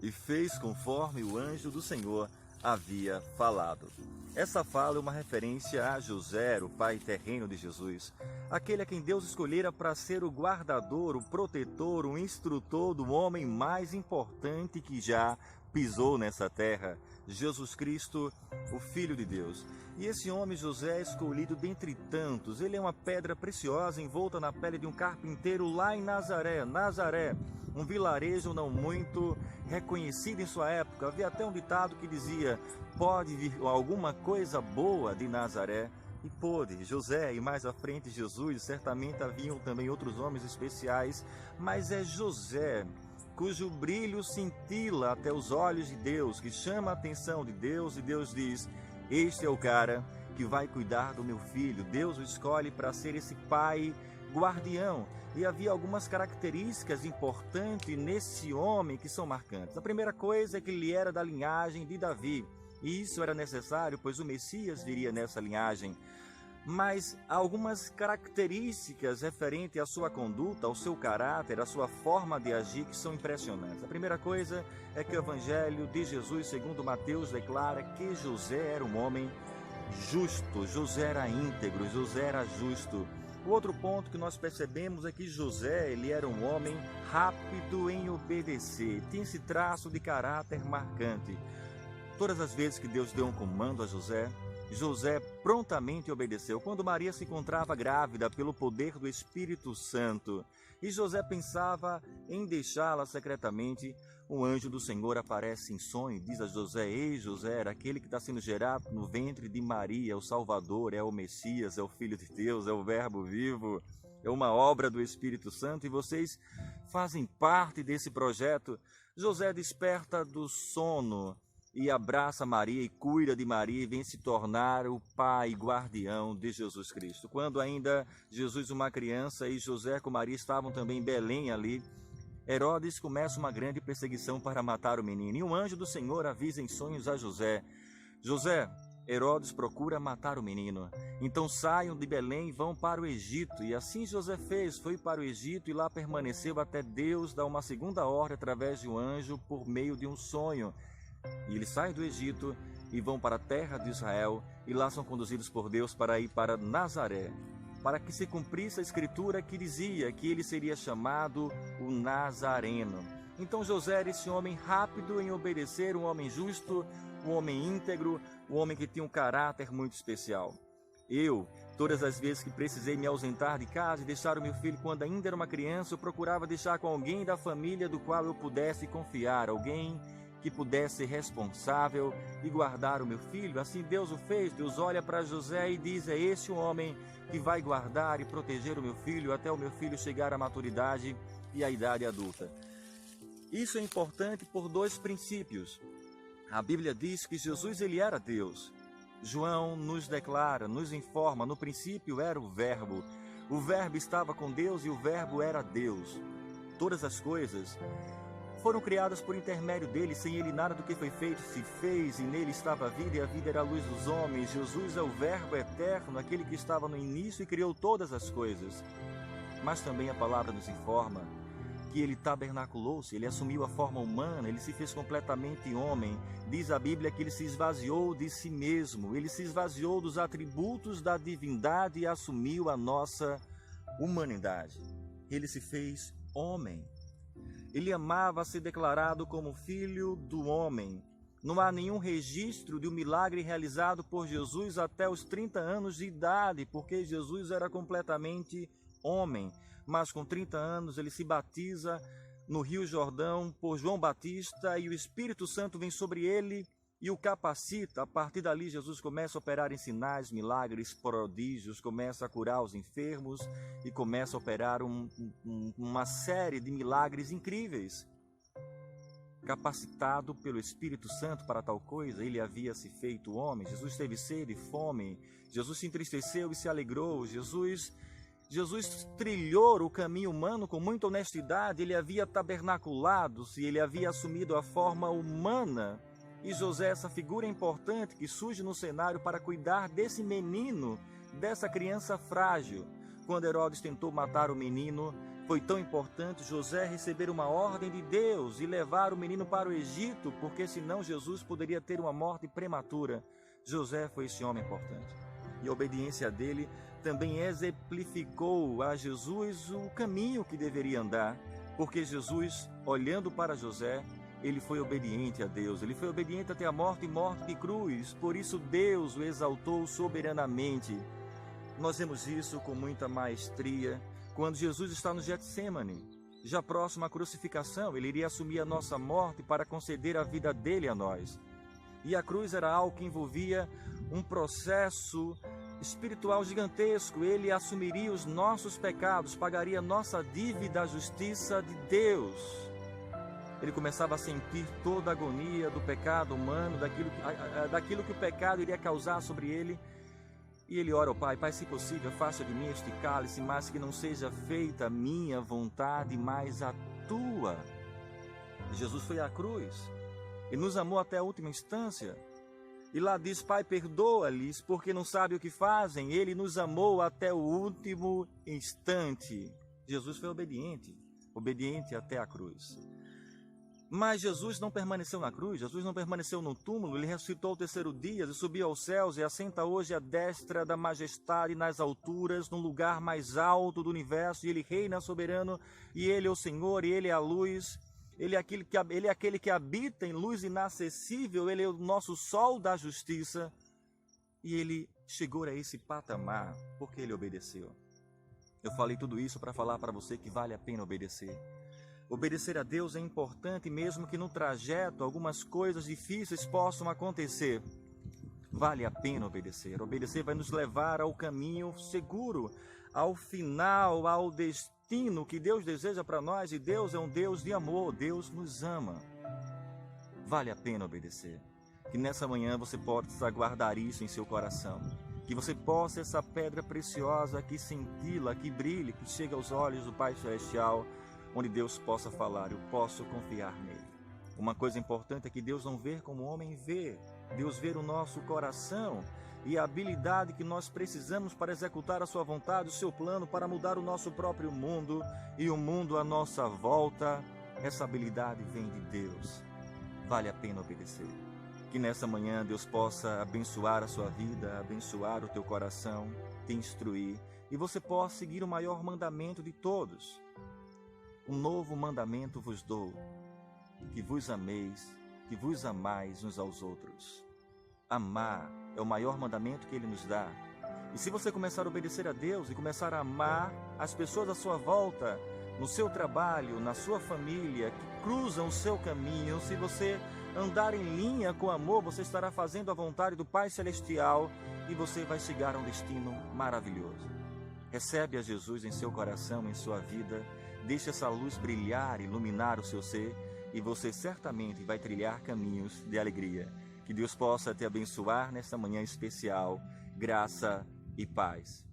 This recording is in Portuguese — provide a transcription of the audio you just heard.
e fez conforme o anjo do Senhor havia falado. Essa fala é uma referência a José, o pai terreno de Jesus, aquele a quem Deus escolhera para ser o guardador, o protetor, o instrutor do homem mais importante que já pisou nessa terra, Jesus Cristo, o Filho de Deus. E esse homem José é escolhido dentre tantos. Ele é uma pedra preciosa envolta na pele de um carpinteiro lá em Nazaré, um vilarejo não muito reconhecido em sua época. Havia até um ditado que dizia: pode vir alguma coisa boa de Nazaré. E pôde. José e mais à frente Jesus, certamente haviam também outros homens especiais, mas é José cujo brilho cintila até os olhos de Deus, que chama a atenção de Deus, e Deus diz: este é o cara que vai cuidar do meu filho. Deus o escolhe para ser esse pai guardião. E havia algumas características importantes nesse homem que são marcantes. A primeira coisa é que ele era da linhagem de Davi. E isso era necessário, pois o Messias viria nessa linhagem. Mas há algumas características referentes à sua conduta, ao seu caráter, à sua forma de agir que são impressionantes. A primeira coisa é que o Evangelho de Jesus, segundo Mateus, declara que José era um homem justo, José era íntegro, José era justo. O outro ponto que nós percebemos é que José, ele era um homem rápido em obedecer, tinha esse traço de caráter marcante. Todas as vezes que Deus deu um comando a José, José prontamente obedeceu. Quando Maria se encontrava grávida pelo poder do Espírito Santo e José pensava em deixá-la secretamente, o anjo do Senhor aparece em sonho e diz a José: ei José, aquele que está sendo gerado no ventre de Maria é o Salvador, é o Messias, é o Filho de Deus, é o Verbo vivo, é uma obra do Espírito Santo e vocês fazem parte desse projeto. José desperta do sono e abraça Maria e cuida de Maria e vem se tornar o pai guardião de Jesus Cristo. Quando ainda Jesus, uma criança, e José com Maria estavam também em Belém ali, Herodes começa uma grande perseguição para matar o menino. E um anjo do Senhor avisa em sonhos a José: José, Herodes procura matar o menino. Então saiam de Belém e vão para o Egito. E assim José fez, foi para o Egito e lá permaneceu até Deus dar uma segunda ordem através de um anjo por meio de um sonho. E eles saem do Egito e vão para a terra de Israel e lá são conduzidos por Deus para ir para Nazaré, para que se cumprisse a escritura que dizia que ele seria chamado o Nazareno. Então José era esse homem rápido em obedecer, um homem justo, um homem íntegro, um homem que tinha um caráter muito especial. Eu, todas as vezes que precisei me ausentar de casa e deixar o meu filho quando ainda era uma criança, eu procurava deixar com alguém da família do qual eu pudesse confiar, alguém que pudesse ser responsável e guardar o meu filho. Assim Deus o fez. Deus olha para José e diz: é esse o homem que vai guardar e proteger o meu filho até o meu filho chegar à maturidade e à idade adulta. Isso é importante por dois princípios. A Bíblia diz que Jesus, ele era Deus. João nos declara, nos informa: no princípio era o Verbo estava com Deus e o Verbo era Deus. Todas as coisas foram criadas por intermédio dele, sem ele nada do que foi feito se fez, e nele estava a vida, e a vida era a luz dos homens. Jesus é o Verbo eterno, aquele que estava no início e criou todas as coisas. Mas também a palavra nos informa que ele tabernaculou-se, ele assumiu a forma humana, ele se fez completamente homem. Diz a Bíblia que ele se esvaziou de si mesmo, ele se esvaziou dos atributos da divindade e assumiu a nossa humanidade. Ele se fez homem. Ele amava ser declarado como filho do homem. Não há nenhum registro de um milagre realizado por Jesus até os 30 anos de idade, porque Jesus era completamente homem. Mas com 30 anos ele se batiza no Rio Jordão por João Batista e o Espírito Santo vem sobre ele e o capacita. A partir dali Jesus começa a operar em sinais, milagres, prodígios, começa a curar os enfermos e começa a operar uma série de milagres incríveis. Capacitado pelo Espírito Santo para tal coisa, ele havia se feito homem. Jesus teve sede e fome, Jesus se entristeceu e se alegrou, Jesus trilhou o caminho humano com muita honestidade, ele havia tabernaculado-se, ele havia assumido a forma humana. E José, essa figura importante que surge no cenário para cuidar desse menino, dessa criança frágil. Quando Herodes tentou matar o menino, Foi tão importante José receber uma ordem de Deus e levar o menino para o Egito, porque senão Jesus poderia ter uma morte prematura. José foi esse homem importante. E a obediência dele também exemplificou a Jesus o caminho que deveria andar, porque Jesus, olhando para José, ele foi obediente a Deus, ele foi obediente até a morte e morte de cruz, por isso Deus o exaltou soberanamente. Nós vemos isso com muita maestria quando Jesus está no Getsêmani. Já próximo à crucificação, ele iria assumir a nossa morte para conceder a vida dele a nós. E a cruz era algo que envolvia um processo espiritual gigantesco. Ele assumiria os nossos pecados, pagaria nossa dívida à justiça de Deus. Ele começava a sentir toda a agonia do pecado humano, daquilo que o pecado iria causar sobre ele. E ele ora ao Pai: Pai, se possível, afasta de mim este cálice, mas que não seja feita a minha vontade, mas a tua. Jesus foi à cruz e nos amou até a última instância. E lá diz: Pai, perdoa-lhes, porque não sabem o que fazem. Ele nos amou até o último instante. Jesus foi obediente até a cruz. Mas Jesus não permaneceu na cruz, Jesus não permaneceu no túmulo, ele ressuscitou ao terceiro dia e subiu aos céus e assenta hoje à destra da majestade nas alturas, no lugar mais alto do universo, e ele reina soberano, e ele é o Senhor, e ele é a luz, ele é aquele que habita em luz inacessível, ele é o nosso sol da justiça, e ele chegou a esse patamar porque ele obedeceu. Eu falei tudo isso para falar para você que vale a pena obedecer. Obedecer a Deus é importante, mesmo que no trajeto algumas coisas difíceis possam acontecer. Vale a pena obedecer. Obedecer vai nos levar ao caminho seguro, ao final, ao destino que Deus deseja para nós. E Deus é um Deus de amor, Deus nos ama. Vale a pena obedecer. Que nessa manhã você possa guardar isso em seu coração. Que você possa, essa pedra preciosa que cintila, que brilhe, que chega aos olhos do Pai Celestial, onde Deus possa falar: eu posso confiar nele. Uma coisa importante é que Deus não vê como o homem vê. Deus vê o nosso coração e a habilidade que nós precisamos para executar a sua vontade, o seu plano, para mudar o nosso próprio mundo e o mundo à nossa volta. Essa habilidade vem de Deus. Vale a pena obedecer. Que nessa manhã Deus possa abençoar a sua vida, abençoar o teu coração, te instruir, e você possa seguir o maior mandamento de todos. Um novo mandamento vos dou, que vos ameis, que vos amais uns aos outros. Amar é o maior mandamento que Ele nos dá. E se você começar a obedecer a Deus e começar a amar as pessoas à sua volta, no seu trabalho, na sua família, que cruzam o seu caminho, se você andar em linha com amor, você estará fazendo a vontade do Pai Celestial e você vai chegar a um destino maravilhoso. Recebe a Jesus em seu coração, em sua vida. Deixe essa luz brilhar, iluminar o seu ser, e você certamente vai trilhar caminhos de alegria. Que Deus possa te abençoar nesta manhã especial. Graça e paz.